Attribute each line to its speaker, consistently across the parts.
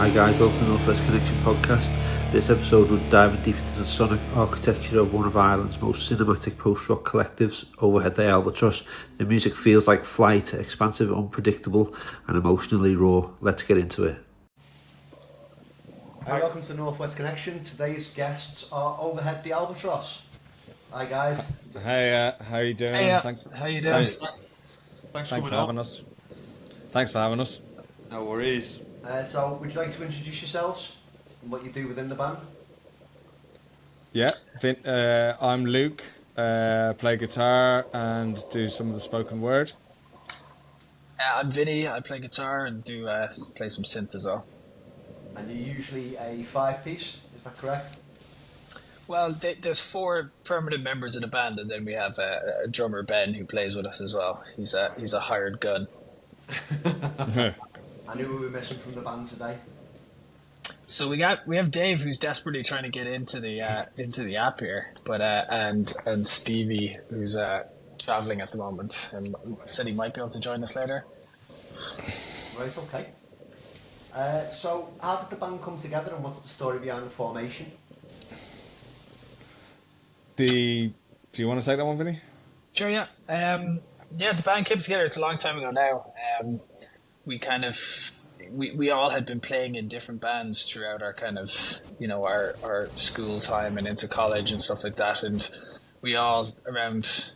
Speaker 1: Hi guys, welcome to the Northwest Connection podcast. This episode will dive deep into the sonic architecture of one of Ireland's most cinematic post-rock collectives, Overhead the Albatross. The music feels like flight, expansive, unpredictable and emotionally raw. Let's get into it.
Speaker 2: Hi, welcome to Northwest Connection. Today's guests are Overhead the Albatross. Hi guys.
Speaker 3: Hey, how you doing?
Speaker 4: Hey,
Speaker 3: Thanks.
Speaker 4: how you doing?
Speaker 3: Thanks for having us. Thanks for having us.
Speaker 1: No worries.
Speaker 2: So, would you like to introduce yourselves and what you do within the band?
Speaker 3: Yeah, I'm Luke. Play guitar and do some of the spoken word.
Speaker 4: I'm Vinny. I play guitar and do play some synth as well.
Speaker 2: And you're usually a 5-piece, is that correct?
Speaker 4: Well, there's 4 permanent members of the band, and then we have a drummer, Ben, who plays with us as well. He's a hired gun.
Speaker 2: And who are we missing from the band today?
Speaker 4: So we have Dave, who's desperately trying to get into the app here, but and Stevie, who's traveling at the moment, and said he might be able to join us later.
Speaker 2: Right, okay. So, how did the band come together and what's the story behind the formation?
Speaker 3: Do you want to take that one, Vinny?
Speaker 4: Sure, yeah. The band came together. It's a long time ago now. We all had been playing in different bands throughout our kind of, our school time and into college and stuff like that. And we all around,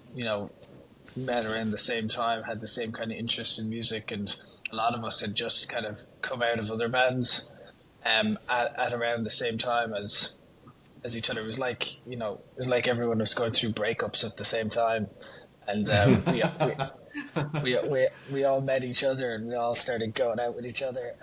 Speaker 4: met around the same time, had the same kind of interest in music. And a lot of us had just kind of come out of other bands at around the same time as each other. It was like, everyone was going through breakups at the same time. And we all met each other and we all started going out with each other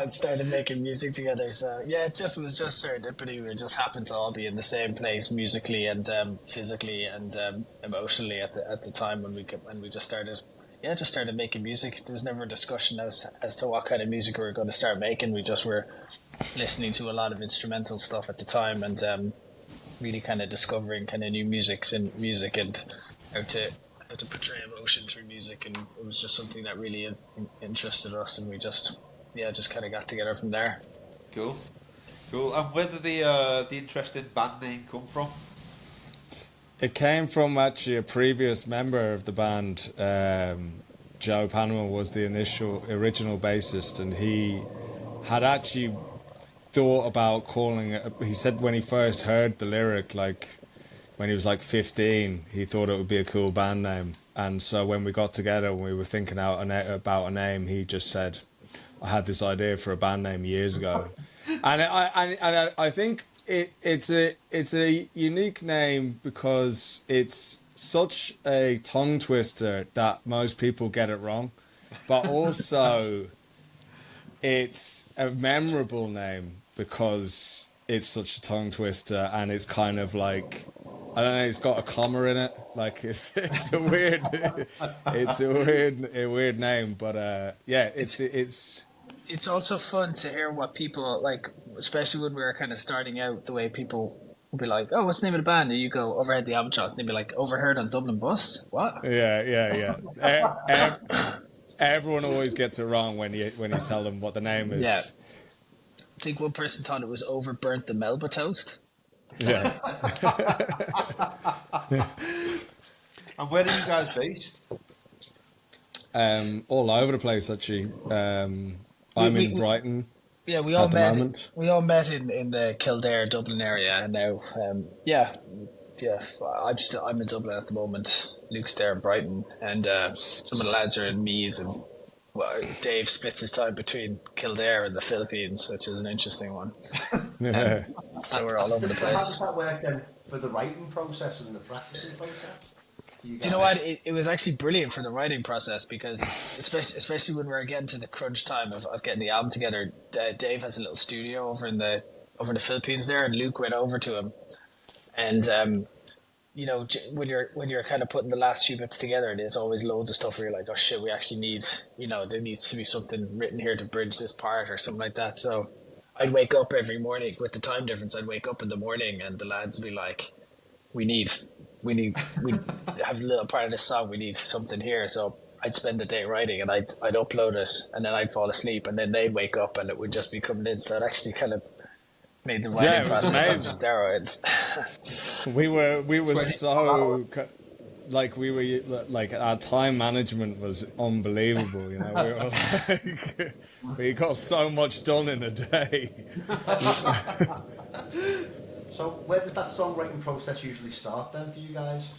Speaker 4: and started making music together. So yeah, it was just serendipity. We just happened to all be in the same place musically and physically and emotionally at the time when we just started making music. There was never a discussion as to what kind of music we were going to start making. We just were listening to a lot of instrumental stuff at the time and really kind of discovering kind of new music and how to portray emotion through music, and it was just something that really interested us, and we just kind of got together from there.
Speaker 1: Cool. And where did the interesting band name come from?
Speaker 3: It came from actually a previous member of the band. Joe Panama was the original bassist, and he had actually thought about calling it. He said when he first heard the lyric, like when he was like 15, he thought it would be a cool band name. And so when we got together and we were thinking out about a name, he just said, "I had this idea for a band name years ago," and I think it's a unique name because it's such a tongue twister that most people get it wrong, but also it's a memorable name because it's such a tongue twister and it's kind of like, I don't know, it's got a comma in it. Like it's a weird name, but
Speaker 4: It's also fun to hear what people like, especially when we were kind of starting out. The way people would be like, "Oh, what's the name of the band?" And you go, "Overhead the Albatross," and they'd be like, "Overheard on Dublin bus? What?"
Speaker 3: Yeah. Everyone always gets it wrong when you tell them what the name is.
Speaker 4: Yeah. I think one person thought it was Overburnt the Melba Toast.
Speaker 3: Yeah.
Speaker 1: And where are you guys based?
Speaker 3: All over the place actually. I'm in Brighton.
Speaker 4: Yeah, we all
Speaker 3: at the
Speaker 4: met.
Speaker 3: moment.
Speaker 4: We all met in the Kildare, Dublin area, and now, I'm in Dublin at the moment. Luke's there in Brighton, and some of the lads are in Meath, and Dave splits his time between Kildare and the Philippines, which is an interesting one.
Speaker 3: Yeah.
Speaker 4: So we're all over the
Speaker 2: How does
Speaker 4: place.
Speaker 2: that work then for the writing process and the practicing process?
Speaker 4: Do you know what? It was actually brilliant for the writing process because, especially when we were getting to the crunch time of getting the album together, Dave has a little studio over in the Philippines there, and Luke went over to him, and when you're kind of putting the last few bits together, there's always loads of stuff where you're like, oh shit, we actually need, there needs to be something written here to bridge this part or something like that. So I'd wake up every morning with the time difference. I'd wake up in the morning and the lads would be like, we have a little part of this song. We need something here. So I'd spend the day writing, and I'd upload it, and then I'd fall asleep, and then they'd wake up, and it would just be coming in. So it actually kind of made the writing process on steroids.
Speaker 3: We were so like our time management was unbelievable. You know, we were like we got so much done in a day.
Speaker 2: So where does that songwriting process usually start then for you guys?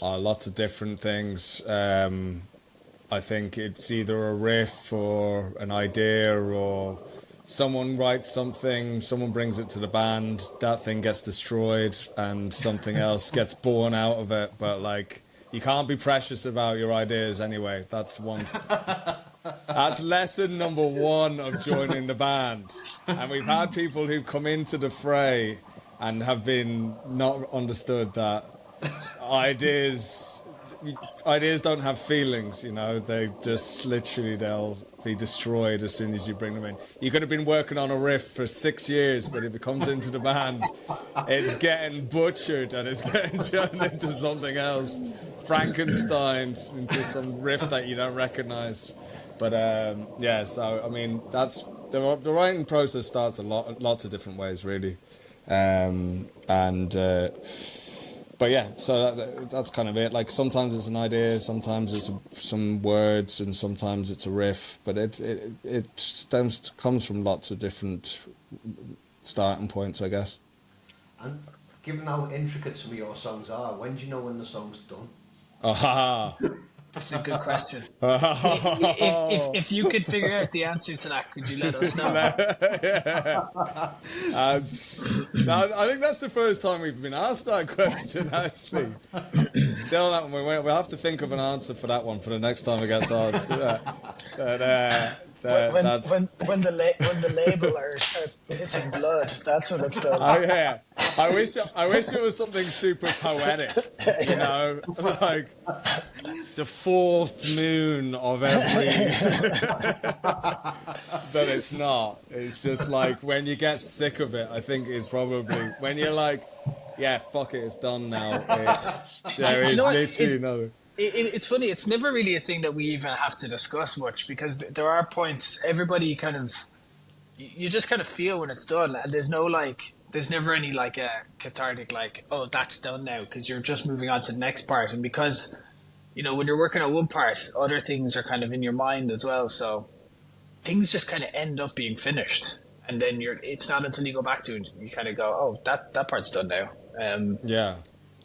Speaker 3: Lots of different things. I think it's either a riff or an idea, or someone writes something, someone brings it to the band, that thing gets destroyed and something else gets born out of it. But like, you can't be precious about your ideas anyway. That's lesson number one of joining the band. And we've had people who've come into the fray and have been not understood that ideas don't have feelings, you know. They just literally, they'll be destroyed as soon as you bring them in. You could have been working on a riff for 6 years, but if it comes into the band, it's getting butchered and it's getting turned into something else, Frankenstein, into some riff that you don't recognize. But yeah, so I mean, that's the writing process starts lots of different ways, really. But yeah, so that's kind of it. Like, sometimes it's an idea, sometimes it's some words, and sometimes it's a riff. But it comes from lots of different starting points, I guess.
Speaker 2: And given how intricate some of your songs are, when do you know when the song's done?
Speaker 3: Aha!
Speaker 4: That's a good question. If you could figure out the answer to that, could you let us know?
Speaker 3: I think that's the first time we've been asked that question, actually. Still, we'll have to think of an answer for that one for the next time it gets asked.
Speaker 4: When the label are pissing blood, that's when it's done.
Speaker 3: Oh yeah, I wish it was something super poetic, you know, like the fourth moon of every. But it's not. It's just like when you get sick of it. I think it's probably when you're like, yeah, fuck it, it's done now. There is literally no.
Speaker 4: It's funny, it's never really a thing that we even have to discuss much, because there are points, everybody kind of, you just kind of feel when it's done, and there's never any like a cathartic like, oh, that's done now, because you're just moving on to the next part. And because, you know, when you're working on one part, other things are kind of in your mind as well, so things just kind of end up being finished, and then it's not until you go back to it, you kind of go, oh, that part's done now.
Speaker 3: Yeah.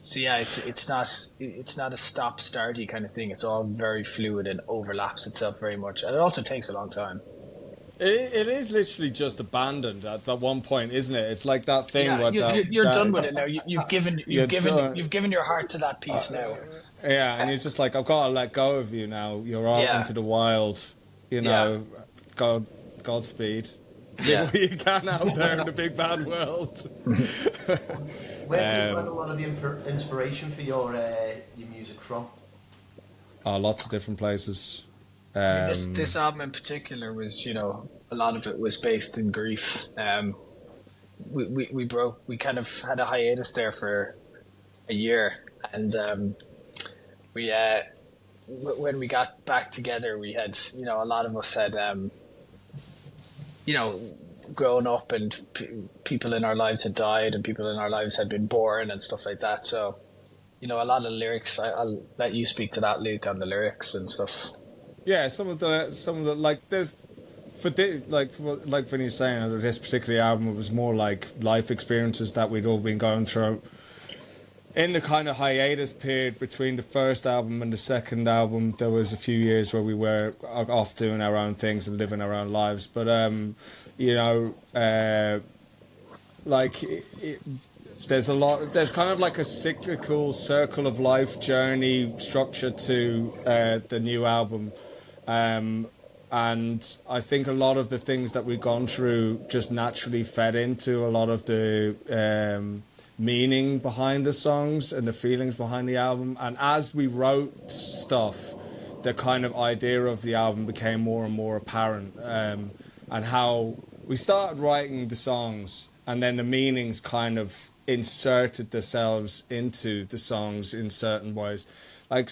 Speaker 4: So yeah, it's not a stop-starty kind of thing. It's all very fluid and overlaps itself very much, and it also takes a long time.
Speaker 3: It is literally just abandoned at that one point, isn't it? It's like that thing.
Speaker 4: Yeah, you're done with it now. You've given your heart to that piece now.
Speaker 3: Yeah, and you're just like, I've got to let go of you now. You're out into the wild. You know, Godspeed. Do what you can out there in the big bad world.
Speaker 2: Where do you find a lot of the inspiration for your music from?
Speaker 3: Lots of different places.
Speaker 4: This album in particular was, you know, a lot of it was based in grief. We kind of had a hiatus there for a year, and when we got back together, we had, you know, a lot of us had, you know, grown up, and people in our lives had died, and people in our lives had been born and stuff like that. So, you know, a lot of lyrics, I'll let you speak to that, Luke, on the lyrics and stuff.
Speaker 3: Yeah, some of the like, there's like when you're saying this particular album, it was more like life experiences that we'd all been going through in the kind of hiatus period between the first album and the second album. There was a few years where we were off doing our own things and living our own lives, but you know, like there's kind of like a cyclical circle of life journey structure to the new album, and I think a lot of the things that we've gone through just naturally fed into a lot of the meaning behind the songs and the feelings behind the album. And as we wrote stuff, the kind of idea of the album became more and more apparent, and how we started writing the songs, and then the meanings kind of inserted themselves into the songs in certain ways. Like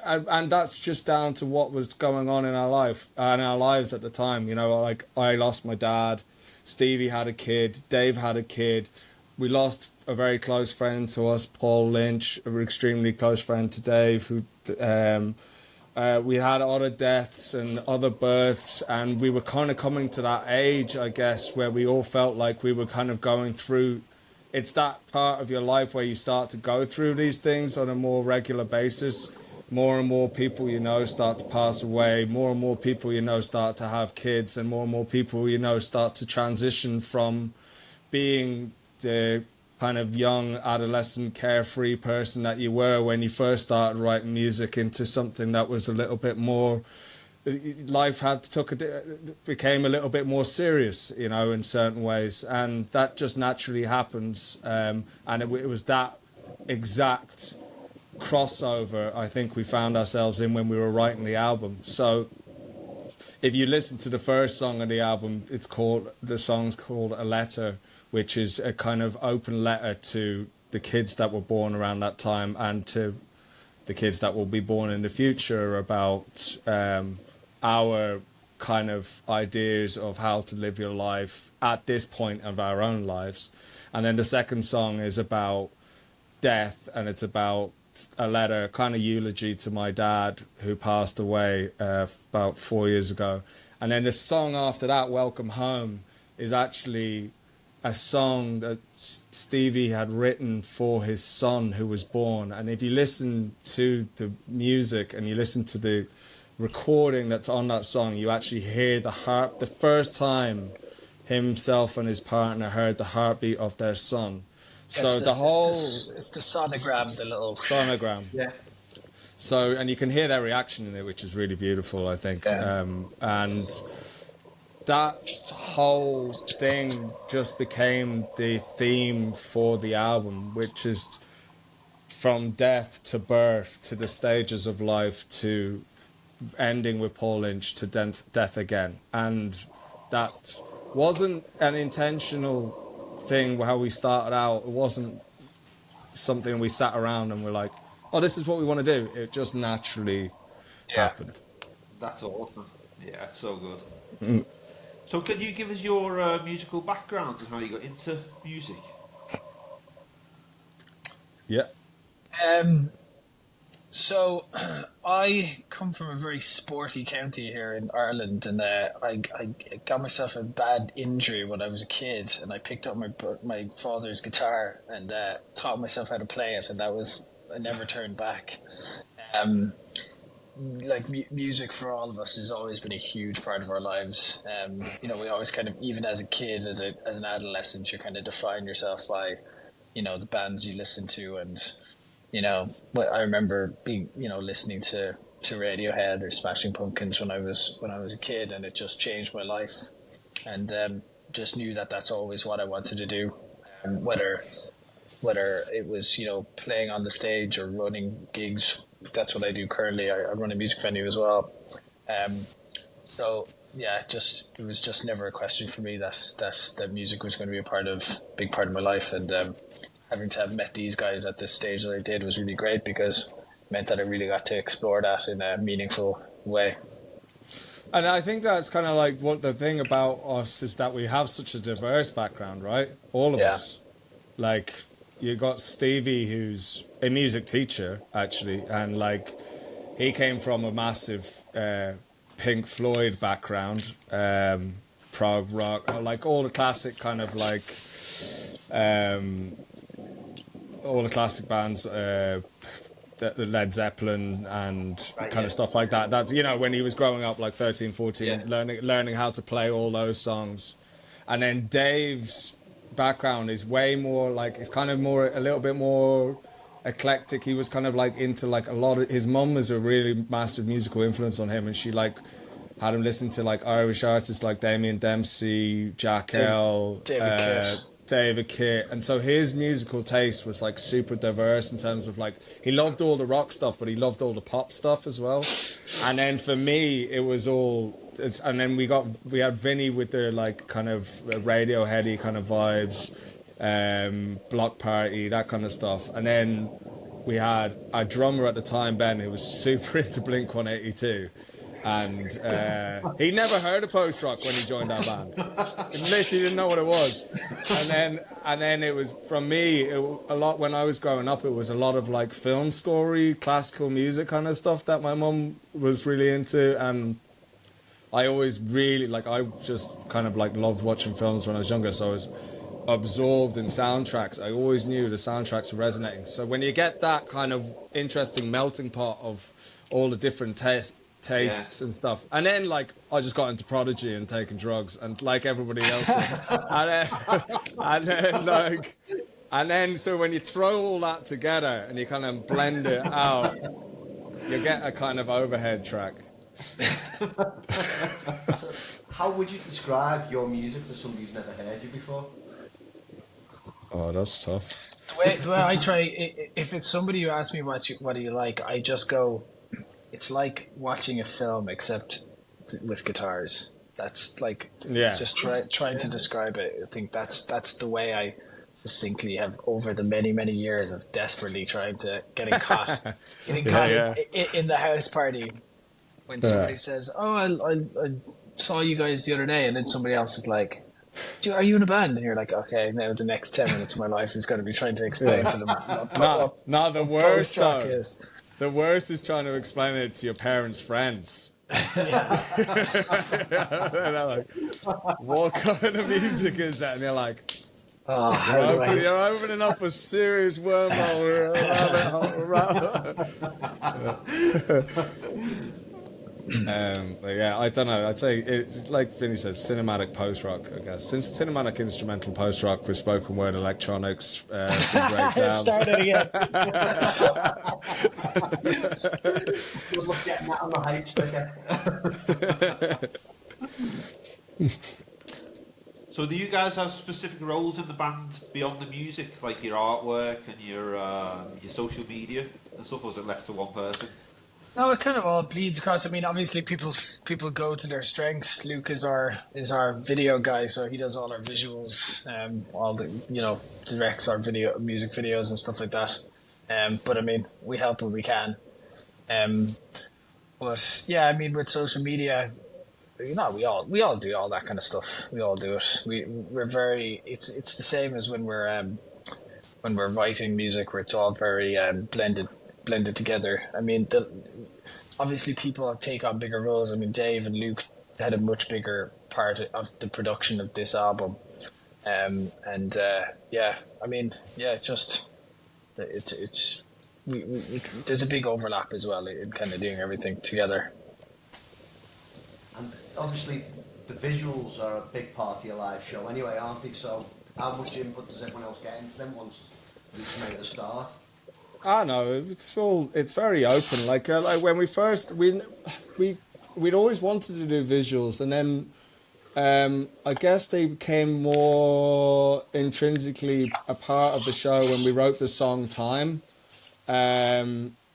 Speaker 3: and that's just down to what was going on in our lives at the time. You know, like I lost my dad, Stevie had a kid, Dave had a kid. We lost a very close friend to us, Paul Lynch, an extremely close friend to Dave, who we had other deaths and other births, and we were kind of coming to that age, I guess, where we all felt like we were kind of going through. It's that part of your life where you start to go through these things on a more regular basis. More and more people you know start to pass away. More and more people you know start to have kids, and more people you know start to transition from being the kind of young adolescent carefree person that you were when you first started writing music into something that was a little bit more, life became a little bit more serious, you know, in certain ways, and that just naturally happens. And it was that exact crossover I think we found ourselves in when we were writing the album. So if you listen to the first song of the album, the song's called A Letter, which is a kind of open letter to the kids that were born around that time and to the kids that will be born in the future about our kind of ideas of how to live your life at this point of our own lives. And then the second song is about death, and it's about a letter, kind of eulogy to my dad who passed away about 4 years ago. And then the song after that, Welcome Home, is actually a song that Stevie had written for his son who was born. And if you listen to the music and you listen to the recording that's on that song, you actually hear the first time himself and his partner heard the heartbeat of their son. So it's
Speaker 4: the sonogram, the little
Speaker 3: sonogram.
Speaker 2: Yeah.
Speaker 3: So, and you can hear their reaction in it, which is really beautiful, I think.
Speaker 4: Yeah.
Speaker 3: And that whole thing just became the theme for the album, which is from death to birth to the stages of life to ending with Paul Lynch to death again. And that wasn't an intentional thing how we started out. It wasn't something we sat around and we're like, oh, this is what we want to do. It just naturally happened.
Speaker 1: That's awesome. Yeah, it's so good. So can you give us your musical background and how you got into music?
Speaker 3: Yeah.
Speaker 4: So I come from a very sporty county here in Ireland, and I got myself a bad injury when I was a kid, and I picked up my father's guitar and taught myself how to play it, and I never turned back. Music for all of us has always been a huge part of our lives. You know, we always kind of, even as a kid, as an adolescent, you kind of define yourself by, you know, the bands you listen to. And you know, I remember being, you know, listening to Radiohead or Smashing Pumpkins when I was a kid, and it just changed my life. And just knew that that's always what I wanted to do. Whether it was, you know, playing on the stage or running gigs, that's what I do currently. I run a music venue as well. So yeah, it was just never a question for me that music was going to be a big part of my life. And having to have met these guys at this stage that I did was really great, because it meant that I really got to explore that in a meaningful way.
Speaker 3: And I think that's kind of like what the thing about us is that we have such a diverse background, right? All of us. Like, you got Stevie, who's a music teacher, actually, and like he came from a massive Pink Floyd background, prog rock, like all the classic kind of like all the classic bands, the Led Zeppelin and kind of stuff like that. That's, you know, when he was growing up, like 13, 14, learning how to play all those songs. And then Dave's background is way more like, it's kind of more, a little bit more eclectic. He was kind of like into like a lot of, his mum was a really massive musical influence on him, and she like had him listen to like Irish artists like Damien Dempsey, Jack L, David Kitt, and so his musical taste was like super diverse in terms of like, he loved all the rock stuff, but he loved all the pop stuff as well. And then for me, it was all, and then we had Vinny with the like kind of Radioheady kind of vibes, Block Party, that kind of stuff. And then we had a drummer at the time, Ben, who was super into Blink-182. And he never heard of post-rock when he joined our band. He literally didn't know what it was. And then it was, from me, a lot when I was growing up, it was a lot of like film score-y, classical music kind of stuff that my mum was really into. And I always really, like, I just kind of like loved watching films when I was younger. So I was absorbed in soundtracks. I always knew the soundtracks were resonating. So when you get that kind of interesting melting pot of all the different tastes and stuff, and then like I just got into Prodigy and taking drugs, and like everybody else did. and then so when you throw all that together and you kind of blend it out, you get a kind of Overhead track.
Speaker 2: How would you describe your music to somebody who's never heard you before?
Speaker 3: Oh, that's tough.
Speaker 4: The way I try, if it's somebody who asks me what do you like, I just go, it's like watching a film except with guitars. That's like, just trying to describe it. I think that's the way I succinctly have, over the many years of desperately trying to getting caught in the house party when somebody says, "Oh, I saw you guys the other day," and then somebody else is like, "Are you in a band?" And you're like, "Okay, now the next 10 minutes of my life is going to be trying to explain to them."
Speaker 3: The worst though. The worst is trying to explain it to your parents' friends.
Speaker 4: Yeah.
Speaker 3: They're like, "What kind of music is that?" And you're like, you're opening up a serious wormhole. But yeah, I don't know. I'd say it's like Vinny said, cinematic post-rock, I guess. Since cinematic instrumental post-rock with spoken word electronics, some breakdowns.
Speaker 4: Started again.
Speaker 2: Good luck getting that on the hype sticker.
Speaker 1: So do you guys have specific roles in the band beyond the music, like your artwork and your social media and stuff, or is it left to one person?
Speaker 4: No, it kind of all bleeds across. I mean, obviously people go to their strengths. Luke is our video guy, so he does all our visuals, all the directs our music videos and stuff like that. But I mean, we help when we can. But yeah, I mean, with social media, we all do all that kind of stuff. We all do it. We're very. It's the same as when we're writing music, where it's all very blended together. I mean, obviously people take on bigger roles. I mean, Dave and Luke had a much bigger part of the production of this album. I mean, just it's we there's a big overlap as well in kind of doing everything together.
Speaker 2: And obviously the visuals are a big part of your live show anyway, aren't they? So how much input does everyone else get into them once Luke's made a start?
Speaker 3: I know, it's very open. Like when we first, we'd always wanted to do visuals, and then I guess they became more intrinsically a part of the show when we wrote the song Time,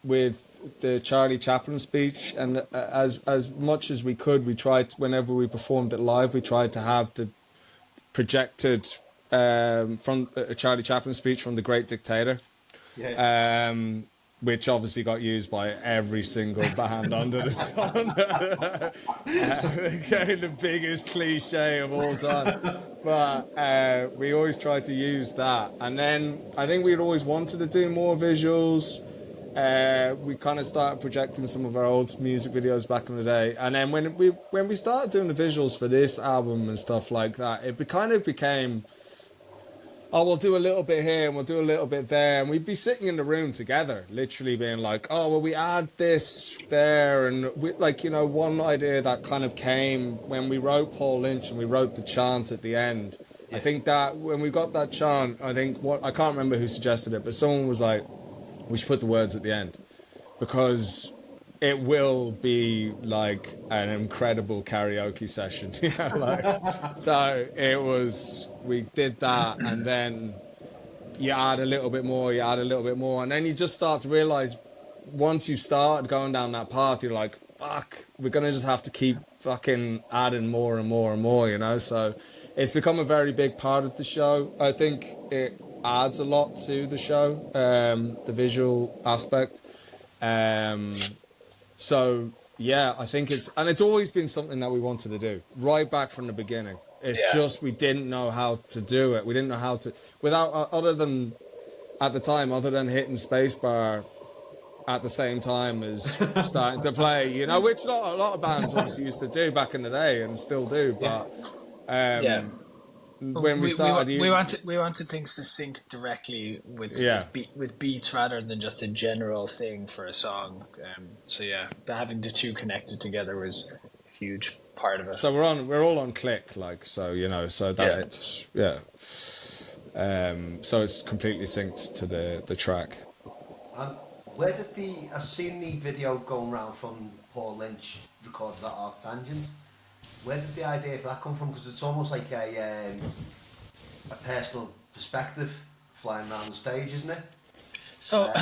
Speaker 3: with the Charlie Chaplin speech, and as much as we could, we tried, whenever we performed it live, we tried to have the projected from a Charlie Chaplin speech from The Great Dictator. Yeah. Which obviously got used by every single band under the sun. The biggest cliche of all time. But we always tried to use that. And then I think we'd always wanted to do more visuals. We kind of started projecting some of our old music videos back in the day. And then when we started doing the visuals for this album and stuff like that, it kind of became, oh, we'll do a little bit here and we'll do a little bit there. And we'd be sitting in the room together, literally being like, oh, well, we add this there. And we, like, one idea that kind of came when we wrote Paul Lynch and we wrote the chant at the end. Yeah. I think that when we got that chant, I can't remember who suggested it, but someone was like, we should put the words at the end, because it will be like an incredible karaoke session. So it was, we did that, and then you add a little bit more, and then you just start to realize, once you start going down that path, you're like, fuck, we're gonna just have to keep fucking adding more and more and more, So it's become a very big part of the show. I think adds a lot to the show, the visual aspect. So yeah, I think it's always been something that we wanted to do right back from the beginning. It's just we didn't know how to do it. We didn't know how to without other than at the time, other than hitting spacebar at the same time as starting to play, you know, which a lot of bands obviously used to do back in the day and still do. But when we started,
Speaker 4: we wanted things to sync directly with beats rather than just a general thing for a song. So yeah, having the two connected together was a huge part of it.
Speaker 3: So we're all on click, like, so, you know, so that it's so it's completely synced to the track.
Speaker 2: Where did I've seen the video going around from Paul Lynch recorded at Arctangent. Where did the idea for that come from? Because it's almost like a personal perspective flying around the stage, isn't it?
Speaker 4: So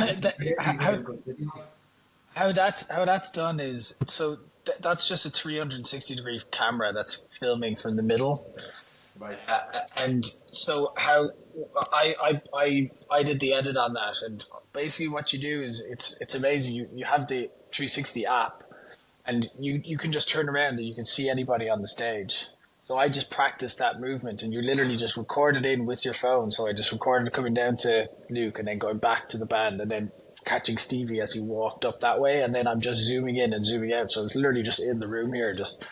Speaker 4: how that's done is that's just a 360-degree camera that's filming from the middle,
Speaker 2: right?
Speaker 4: And so how I did the edit on that, and basically what you do is it's amazing. You have the 360 app. And you can just turn around and you can see anybody on the stage. So I just practiced that movement, and you literally just record it in with your phone. So I just recorded it coming down to Luke and then going back to the band and then catching Stevie as he walked up that way. And then I'm just zooming in and zooming out. So it's literally just in the room here, just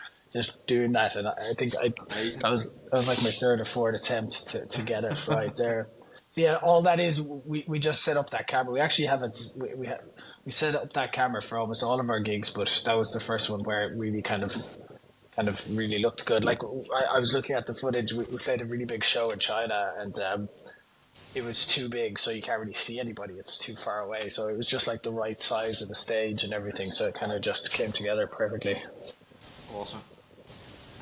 Speaker 4: doing that. And I think that was like my third or fourth attempt to get it right there. So yeah, all that is, we just set up that camera. We actually have it, we set up that camera for almost all of our gigs, but that was the first one where it really kind of really looked good. Like I was looking at the footage. We played a really big show in China, and it was too big, so you can't really see anybody. It's too far away. So it was just like the right size of the stage and everything. So it kind of just came together perfectly.
Speaker 2: Awesome.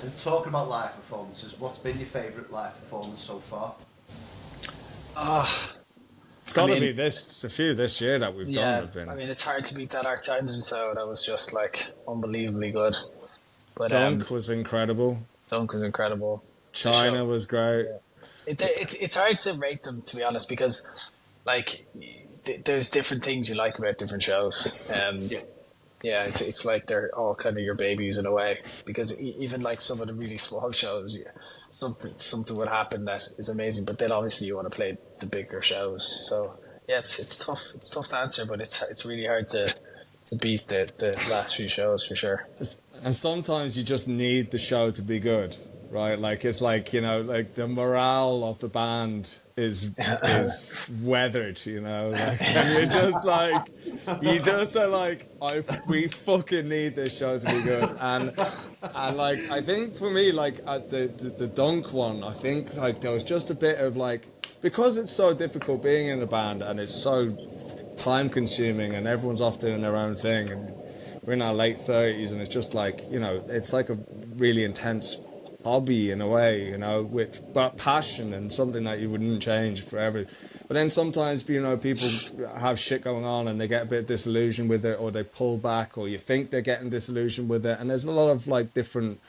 Speaker 2: And talking about live performances, what's been your favourite live performance so far?
Speaker 3: It's got to be a few this year that we've done. Have been.
Speaker 4: I mean, it's hard to beat that Arctangent show. That was just like unbelievably good. But
Speaker 3: Dunk was incredible. China was great.
Speaker 4: It's hard to rate them, to be honest, because like there's different things you like about different shows. It's like they're all kind of your babies in a way, because even like some of the really small shows, something would happen that is amazing, but then obviously you want to play the bigger shows. So yeah, it's tough to answer, but it's really hard to beat the last few shows for sure.
Speaker 3: And sometimes you just need the show to be good, right? Like it's like, you know, like the morale of the band is weathered, you know, like, and you're just like, you just are like, we fucking need this show to be good. And like, I think for me, like at the Dunk one, I think like there was just a bit of like, because it's so difficult being in a band and it's so time consuming and everyone's off doing their own thing, and we're in our late 30s, and it's just like, you know, it's like a really intense hobby in a way, you know, but passion and something that you wouldn't change forever. But then sometimes, you know, people have shit going on and they get a bit disillusioned with it, or they pull back, or you think they're getting disillusioned with it. And there's a lot of like different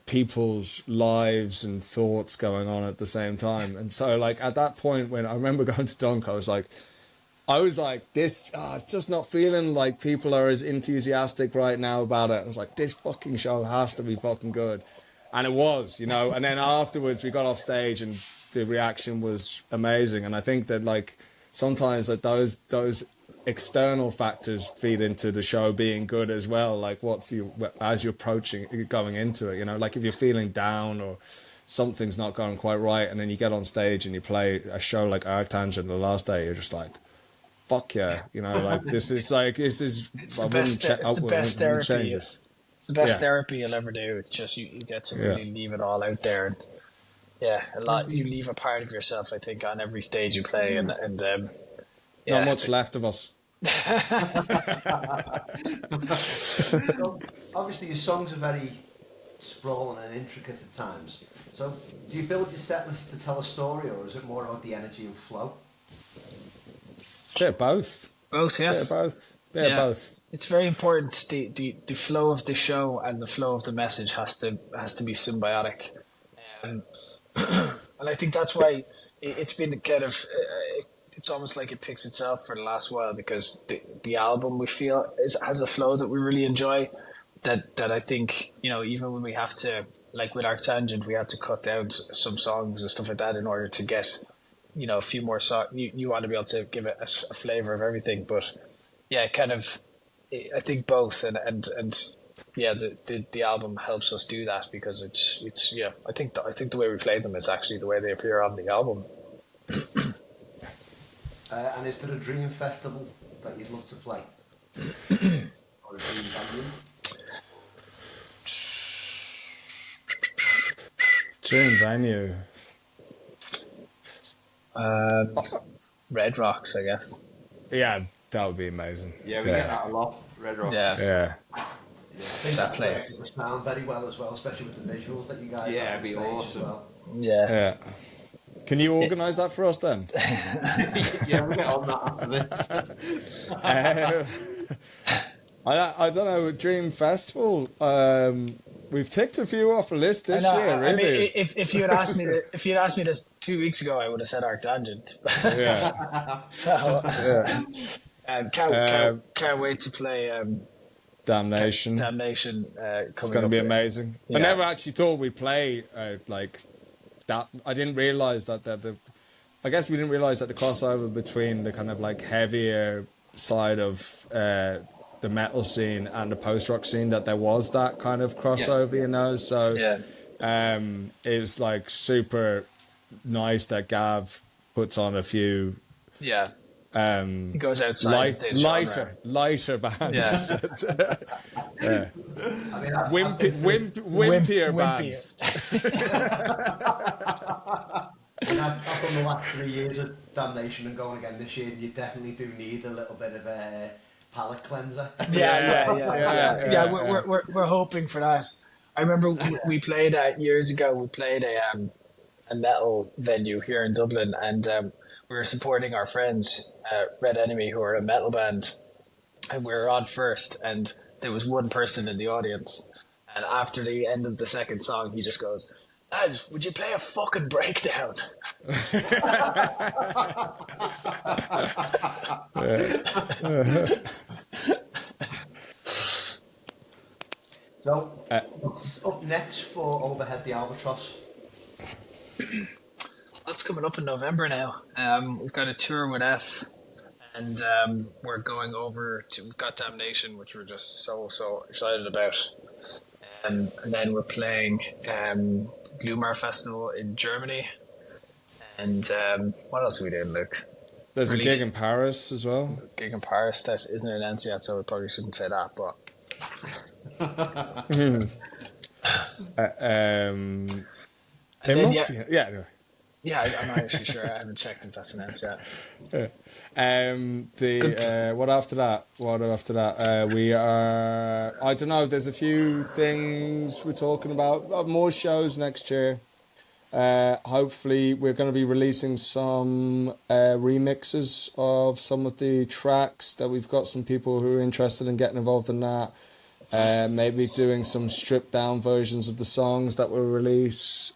Speaker 3: people's lives and thoughts going on at the same time. And so like at that point, when I remember going to Dunk, I was like, this, it's just not feeling like people are as enthusiastic right now about it. I was like, this fucking show has to be fucking good. And it was, you know, and then afterwards we got off stage and the reaction was amazing. And I think that like sometimes that those external factors feed into the show being good as well. Like as you're going into it, you know, like if you're feeling down or something's not going quite right, and then you get on stage and you play a show like Arctangent the last day, you're just like, fuck yeah, you know, like it's
Speaker 4: the best therapy. It's the best therapy you'll ever do. It's just you get to really leave it all out there. And, you leave a part of yourself, I think, on every stage you play, and
Speaker 3: not much left of us.
Speaker 2: Obviously, your songs are very sprawling and intricate at times. So, do you build your set list to tell a story, or is it more about the energy and flow?
Speaker 3: Yeah, both.
Speaker 4: Both, yeah.
Speaker 3: Yeah, both. Yeah, both.
Speaker 4: It's very important. The flow of the show and the flow of the message has to be symbiotic, and I think that's why it's been kind of it's almost like it picks itself for the last while, because the album, we feel, has a flow that we really enjoy, that I think, you know, even when we have to, like with Arctangent, we had to cut down some songs and stuff like that in order to get, you know, a few more songs. You want to be able to give it a flavor of everything, but yeah, kind of, I think both, and yeah, the album helps us do that, because it's yeah, I think the way we play them is actually the way they appear on the album.
Speaker 2: And is there a dream festival that you'd love to play? Or a dream venue?
Speaker 3: Dream venue.
Speaker 4: Red Rocks, I guess.
Speaker 3: Yeah, that would be amazing.
Speaker 5: Yeah, we get that a lot. Red Rock.
Speaker 3: Yeah.
Speaker 2: I think
Speaker 4: That
Speaker 2: that
Speaker 4: place.
Speaker 2: place would sound very well as well, especially with the visuals that you guys
Speaker 5: Yeah,
Speaker 2: have on
Speaker 5: it'd be
Speaker 2: stage
Speaker 5: awesome.
Speaker 2: as well.
Speaker 4: Yeah.
Speaker 3: Can you organise that for us then?
Speaker 5: Yeah, we'll get on that after this.
Speaker 3: I don't know, Dream Festival. We've ticked a few off the list this year, really.
Speaker 4: I mean, if you had asked me this 2 weeks ago, I would have said Arctangent.
Speaker 3: Yeah.
Speaker 4: So can't wait to play
Speaker 3: Damnation.
Speaker 4: Damnation.
Speaker 3: It's going to be amazing.
Speaker 4: Yeah.
Speaker 3: I never actually thought we'd play like that. I didn't realise that I guess we didn't realise that the crossover between the kind of like heavier side of the metal scene and the post-rock scene, that there was that kind of crossover, you know. So it was like super nice that Gav puts on a few
Speaker 4: he goes outside
Speaker 3: lighter bands.
Speaker 2: I mean,
Speaker 3: Wimpier bands.
Speaker 2: I've done the last 3 years of Damnation and going again this year, and you definitely do need a little bit of a palate cleanser.
Speaker 4: Yeah. We're hoping for that. I remember we played years ago. We played a metal venue here in Dublin, and we were supporting our friends, Red Enemy, who are a metal band, and we were on first, and there was one person in the audience, and after the end of the second song, he just goes, "Lads, would you play a fucking breakdown?"
Speaker 2: So, what's up next for Overhead the Albatross?
Speaker 4: That's coming up in November now. We've got a tour with F, and we're going over to, we've got Damnation, which we're just so excited about. And then we're playing Glumar Festival in Germany. And what else are we doing, Luke?
Speaker 3: There's a gig in Paris as well.
Speaker 4: Gig in Paris that isn't announced yet, so we probably shouldn't say that, but...
Speaker 3: It must be. Yeah, anyway.
Speaker 4: Yeah, I'm not actually sure. I haven't checked if that's announced yet.
Speaker 3: What after that? We are. I don't know. There's a few things we're talking about. More shows next year. Hopefully, we're going to be releasing some remixes of some of the tracks that we've got. Some people who are interested in getting involved in that. Maybe doing some stripped down versions of the songs that we'll release.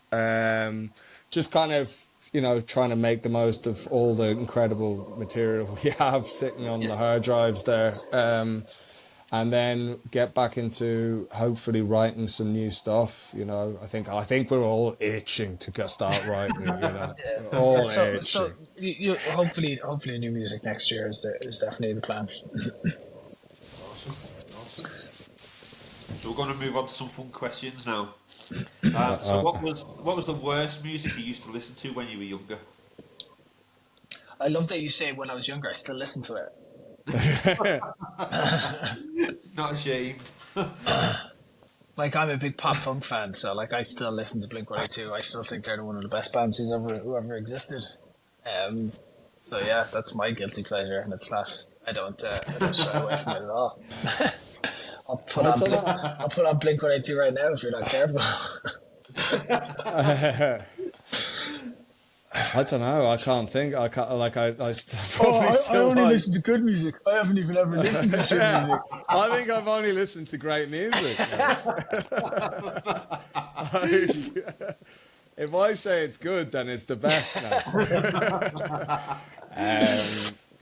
Speaker 3: Just kind of, you know, trying to make the most of all the incredible material we have sitting on the hard drives there. And then get back into hopefully writing some new stuff. You know, I think we're all itching to start writing. You know, all itching.
Speaker 4: So you hopefully new music next year is definitely the plan.
Speaker 5: Awesome. So we're going to move on to some fun questions now. So what was the worst music you used to listen to when you were younger?
Speaker 4: I love that you say when I was younger. I still listen to it.
Speaker 5: Not ashamed.
Speaker 4: Like, I'm a big pop punk fan, so like I still listen to Blink-182. I still think they're one of the best bands who ever existed. So yeah, that's my guilty pleasure, and it's not. I don't shy away from it at all. I'll put on Blink-182 right now if you're not careful.
Speaker 3: I don't know. I can't think. I can't. Like I
Speaker 4: only listen to good music. I haven't even ever listened to shit music.
Speaker 3: I think I've only listened to great music. if I say it's good, then it's the best now.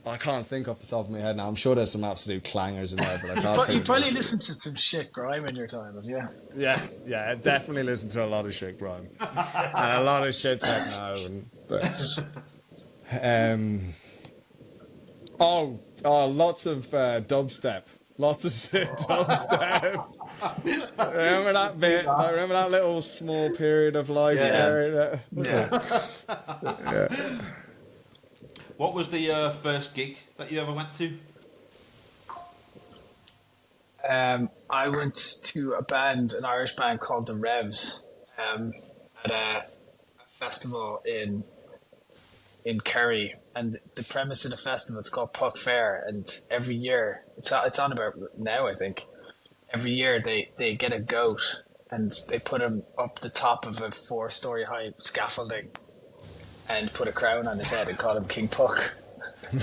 Speaker 3: I can't think off the top of my head now. I'm sure there's some absolute clangers in there, but I can't think.
Speaker 4: You probably listened to some shit grime in your time, have you?
Speaker 3: Yeah, I definitely listen to a lot of shit grime and a lot of shit techno, lots of dubstep, lots of shit dubstep. Remember that bit? Remember that little small period of life there? Yeah.
Speaker 5: What was the first gig that you ever went to?
Speaker 4: I went to an Irish band called the Revs, at a festival in Kerry, and the premise of the festival, it's called Puck Fair, and every year it's on about now, I think. Every year they get a goat and they put him up the top of a 4-story high scaffolding and put a crown on his head and call him King Puck. and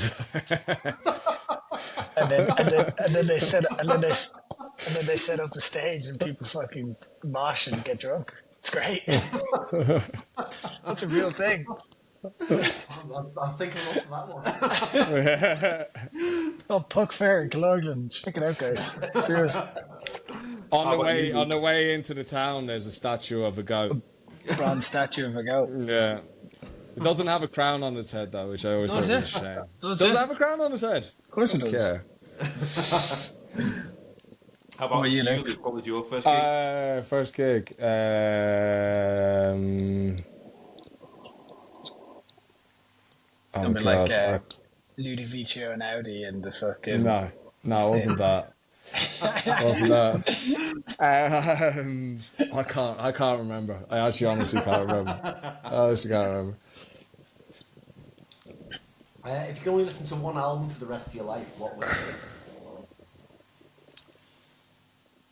Speaker 4: then they set up the stage and people fucking mosh and get drunk. It's great. That's a real thing.
Speaker 2: I'm thinking of that one.
Speaker 4: Oh, Puck Fair in Glarglan. Check it out, guys. Serious.
Speaker 3: On the way into the town, there's a statue of a goat.
Speaker 4: Bronze statue of a goat.
Speaker 3: Yeah. It doesn't have a crown on its head, though, which I always thought was a shame.
Speaker 4: Does
Speaker 3: it have a crown on its head?
Speaker 4: Of course it does.
Speaker 3: Yeah.
Speaker 5: How about
Speaker 4: you, Luke?
Speaker 5: What was your first gig?
Speaker 3: First gig.
Speaker 4: Something like Ludovico and Audi and the fucking...
Speaker 3: No, it wasn't that. Wasn't that? I can't remember. I actually honestly can't remember.
Speaker 2: If you can only listen to one album for the rest of your life, what would it be?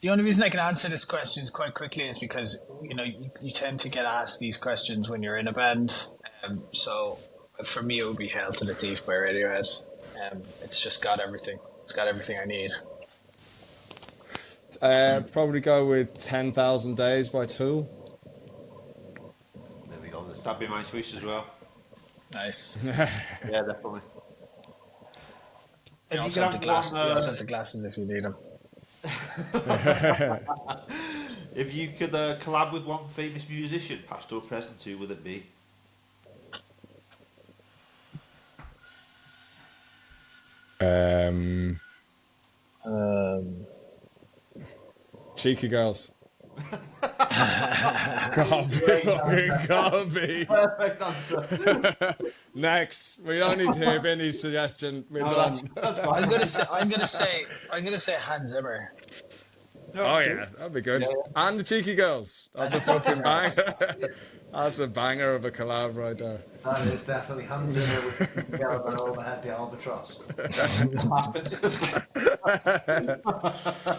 Speaker 4: The only reason I can answer this question quite quickly is because, you tend to get asked these questions when you're in a band. So for me, it would be Hail to the Thief by Radiohead. It's just got everything. It's got everything I need.
Speaker 3: Probably go with 10,000 Days by Tool.
Speaker 2: There we go.
Speaker 5: That'd be my choice as well.
Speaker 4: Nice.
Speaker 5: Yeah, definitely.
Speaker 4: You also have the glasses if you need them.
Speaker 5: If you could collab with one famous musician, past or present, who would it be?
Speaker 3: Cheeky Girls. Can't be.
Speaker 2: Perfect answer.
Speaker 3: Next, we don't need to hear Vinny's suggestion. We're done.
Speaker 2: That's fine.
Speaker 4: I'm gonna say Hans Zimmer.
Speaker 3: Oh yeah, that'd be good. Yeah. And the Cheeky Girls. That's a fucking banger. That's a banger of a collab right there.
Speaker 2: That is definitely Hans Zimmer with Overhead the Albatross.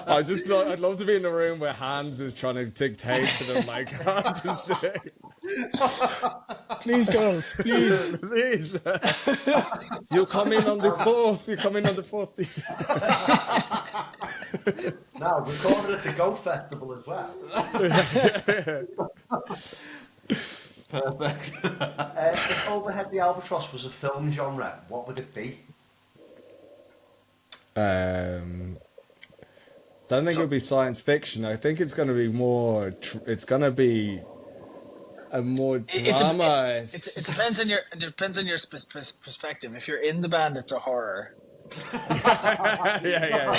Speaker 3: I'd love to be in the room where Hans is trying to dictate to them like what to say.
Speaker 4: Please, girls, please.
Speaker 3: Please. You come in on the 4th, please.
Speaker 2: Now, recorded at the Go Festival as well.
Speaker 5: Perfect.
Speaker 2: If Overhead the Albatross was a film genre, what would it be?
Speaker 3: Don't think it would be science fiction. I think it's going to be more. It's going to be a more drama.
Speaker 4: It depends on your perspective. If you're in the band, it's a horror.
Speaker 3: yeah.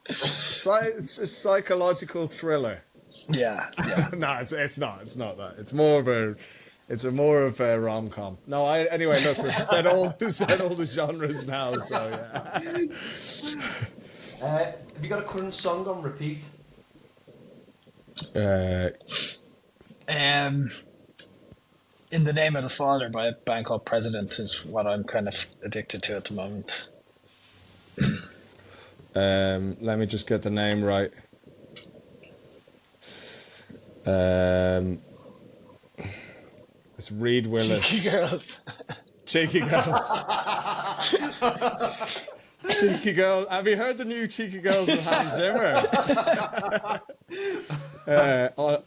Speaker 3: It's a psychological thriller.
Speaker 4: Yeah.
Speaker 3: No, it's not. It's not that. It's more of a rom-com. No, anyway, look, we've said all the genres now, so yeah.
Speaker 2: Have you got a current song on repeat?
Speaker 4: In the Name of the Father by a band called President is what I'm kind of addicted to at the moment.
Speaker 3: Let me just get the name right. It's Reed Willis.
Speaker 4: Cheeky Girls.
Speaker 3: Cheeky Girls. Cheeky Girl. Have you heard the new Cheeky Girls with Hans Zimmer?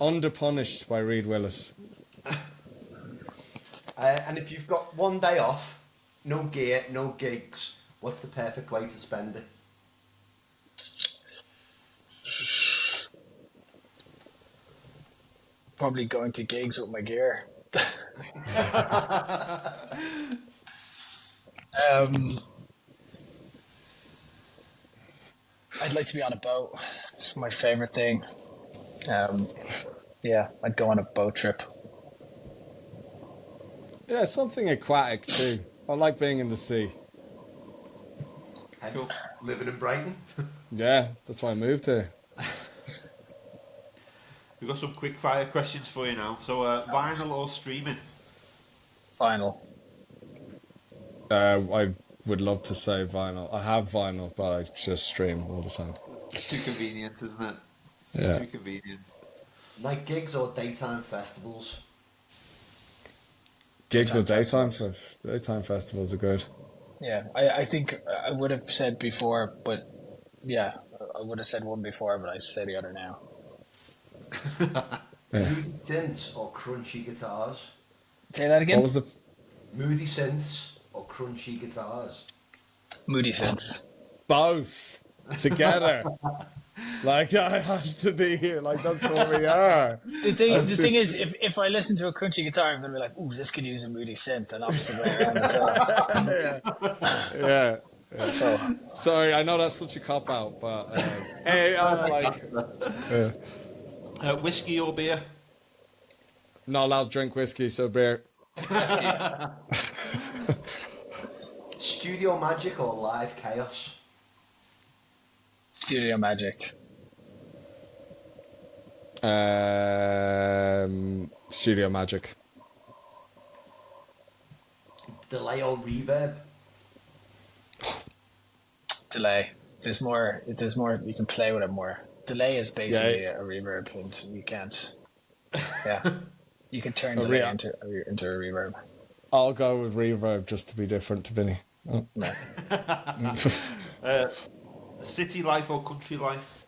Speaker 3: Underpunished by Reed Willis.
Speaker 2: And if you've got one day off, no gear, no gigs, what's the perfect way to spend it?
Speaker 4: Probably going to gigs with my gear. I'd like to be on a boat. It's my favorite thing. Yeah, I'd go on a boat trip.
Speaker 3: Yeah, something aquatic too. I like being in the sea.
Speaker 2: Hence, living in Brighton.
Speaker 3: Yeah, that's why I moved here.
Speaker 5: We've got some quick fire questions for you now. So, vinyl or streaming?
Speaker 4: Vinyl.
Speaker 3: I would love to say vinyl. I have vinyl, but I just stream all the time.
Speaker 5: It's too convenient, isn't it?
Speaker 3: Yeah.
Speaker 5: Too convenient.
Speaker 2: Night gigs or daytime festivals?
Speaker 3: Gigs or daytime festivals are good.
Speaker 4: Yeah, I think I would have said before, but yeah, I would have said one before, but I say the other now.
Speaker 2: Moody synths or crunchy guitars?
Speaker 4: Say that again?
Speaker 3: What was the
Speaker 2: Moody synths or crunchy guitars?
Speaker 4: Moody synths.
Speaker 3: both together? Like, I has to be here. Like, that's what we are.
Speaker 4: The thing is, if I listen to a crunchy guitar, I'm going to be like, ooh, this could use a moody synth, and opposite way around as well.
Speaker 3: Yeah.
Speaker 4: So,
Speaker 3: Sorry, I know that's such a cop out, but hey, I like.
Speaker 5: Whiskey or beer?
Speaker 3: Not allowed to drink whiskey, so beer.
Speaker 2: Studio magic or live chaos?
Speaker 4: Studio Magic.
Speaker 3: Studio Magic.
Speaker 2: Delay or reverb?
Speaker 4: Delay. There's more. You can play with it more. Delay is basically a reverb, and you can't. Yeah, you can turn delay into a reverb.
Speaker 3: I'll go with reverb just to be different to Vinny. Oh.
Speaker 4: No.
Speaker 5: City life or country life?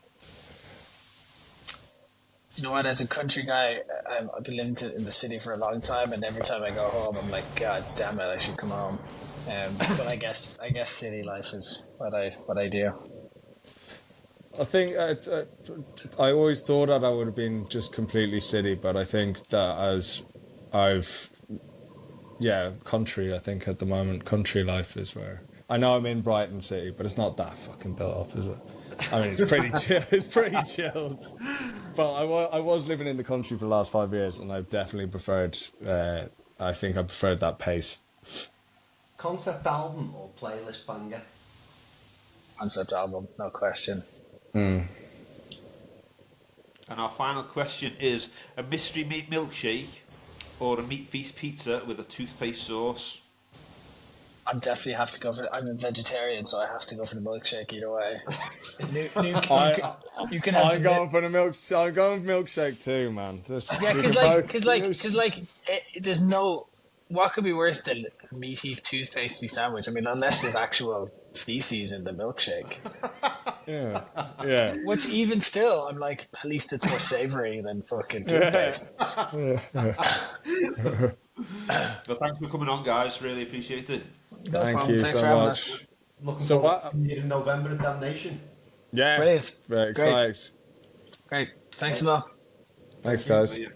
Speaker 4: You know what? As a country guy, I've been living in the city for a long time, and every time I go home, I'm like, God damn it, I should come home. But I guess city life is what I do.
Speaker 3: I think I always thought that I would have been just completely city, but I think that country. I think at the moment, country life is where. I know I'm in Brighton City, but it's not that fucking built up, is it? I mean, it's pretty chill. It's pretty chilled. But I was living in the country for the last 5 years, and I definitely preferred. I think I preferred that pace.
Speaker 2: Concept album or playlist banger?
Speaker 4: Concept album, no question.
Speaker 5: And our final question is a mystery meat milkshake or a meat feast pizza with a toothpaste sauce?
Speaker 4: I definitely have to go for. I'm a vegetarian, so I have to go for the milkshake either way. You can have.
Speaker 3: I'm going for the milk. I'm going with milkshake too, man.
Speaker 4: Yeah, because there's no. What could be worse than a meaty toothpastey sandwich? I mean, unless there's actual feces in the milkshake.
Speaker 3: Yeah.
Speaker 4: Which even still, I'm like, at least it's more savoury than fucking toothpaste.
Speaker 5: Well, thanks for coming on, guys. Really appreciate it.
Speaker 3: Thank you so much.
Speaker 2: Looking
Speaker 3: So
Speaker 2: forward
Speaker 3: what?
Speaker 2: to in November at Damnation.
Speaker 3: Yeah.
Speaker 4: Brilliant.
Speaker 3: Very excited.
Speaker 4: Great. Thanks a lot.
Speaker 3: Thanks, guys.
Speaker 5: Yeah.